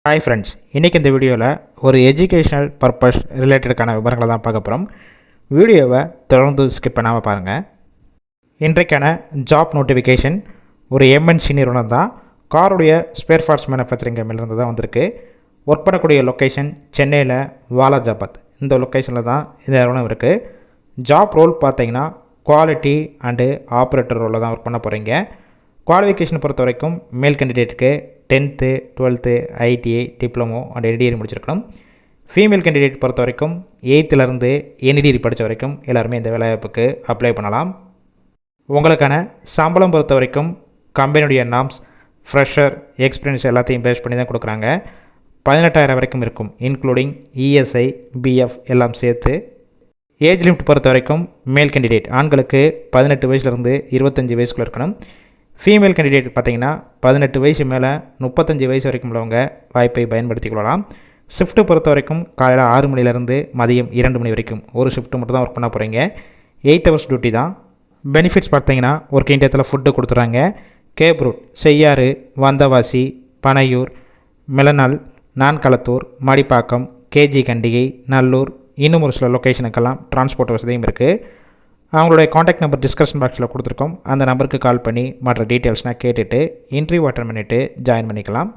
Hi friends, இன்றைக்கி இந்த வீடியோவில் ஒரு எஜுகேஷ்னல் பர்பஸ் ரிலேட்டடுக்கான விவரங்களை தான் பார்க்க போகிறோம். வீடியோவை தொடர்ந்து ஸ்கிப் பண்ணாமல் பாருங்கள். இன்றைக்கான ஜாப் நோட்டிஃபிகேஷன் ஒரு எம்என்சி நிறுவனம் தான். காருடைய ஸ்பேர் பார்ட்ஸ் மேனுஃபேக்சரிங் கம்பெனிலிருந்து தான் வந்திருக்கு. ஒர்க் பண்ணக்கூடிய லொக்கேஷன் சென்னையில் வாலாஜாபாத், இந்த லொக்கேஷனில் தான் இந்த நிறுவனம் இருக்குது. ஜாப் ரோல் பார்த்தீங்கன்னா குவாலிட்டி அண்டு ஆப்ரேட்டர் ரோலில் தான் ஒர்க் பண்ண போகிறீங்க. குவாலிஃபிகேஷன் பொறுத்த வரைக்கும் மேல் கேண்டிடேட்டுக்கு 10th 12th ITI diploma and any degree முடிச்சிருக்கணும். ஃபீமேல் கேண்டிடேட் பொறுத்த வரைக்கும் 8th என்டிகிரி படித்த வரைக்கும் எல்லாருமே இந்த வேலைவாய்ப்புக்கு அப்ளை பண்ணலாம். உங்களுக்கான சம்பளம் பொறுத்த வரைக்கும் கம்பெனியுடைய நாம்ஸ், ஃப்ரெஷர், எக்ஸ்பீரியன்ஸ் எல்லாத்தையும் பேஸ் பண்ணி தான் கொடுக்குறாங்க. 18,000 வரைக்கும் இருக்கும், இன்க்ளூடிங் இஎஸ்ஐ, பிஎஃப் எல்லாம் சேர்த்து. ஏஜ் லிமிட் பொறுத்த வரைக்கும் மேல் கேண்டிடேட் ஆண்களுக்கு 18 வயசுலேருந்து 25 வயசுக்குள்ளே இருக்கணும். ஃபீமேல் கேண்டிடேட் பார்த்திங்கன்னா 18 வயசு மேலே 35 வயசு வரைக்கும் உள்ளவங்க வாய்ப்பை பயன்படுத்திக் கொள்ளலாம். ஷிஃப்ட்டு பொறுத்த வரைக்கும் காலையில் 6 மணிலேருந்து மதியம் 2 மணி வரைக்கும் ஒரு ஷிஃப்ட்டு மட்டும் தான் ஒர்க் பண்ண போகிறீங்க. 8 hours டியூட்டி தான். பெனிஃபிட்ஸ் பார்த்தீங்கன்னா ஒர்க்கிங் இண்டியத்தில் ஃபுட்டு கொடுத்துட்றாங்க. கேப் ரூட், செய்யாறு, வந்தவாசி, பனையூர், மிளநாள், நான்களத்தூர், மடிப்பாக்கம், கேஜி கண்டிகை, நல்லூர், இன்னும் ஒரு சில லொக்கேஷனுக்கெல்லாம் டிரான்ஸ்போர்ட் வசதியும் இருக்குது. அவங்களுடைய காண்டாக்ட் நம்பர் டிஸ்கஷன் பாக்ஸில் கொடுத்துருக்கோம். அந்த நம்பருக்கு கால் பண்ணி மற்ற டீட்டெயில்ஸ்னால் கேட்டுட்டு இன்டர்வியூ அட்டன் பண்ணிவிட்டு ஜாயின் பண்ணிக்கலாம்.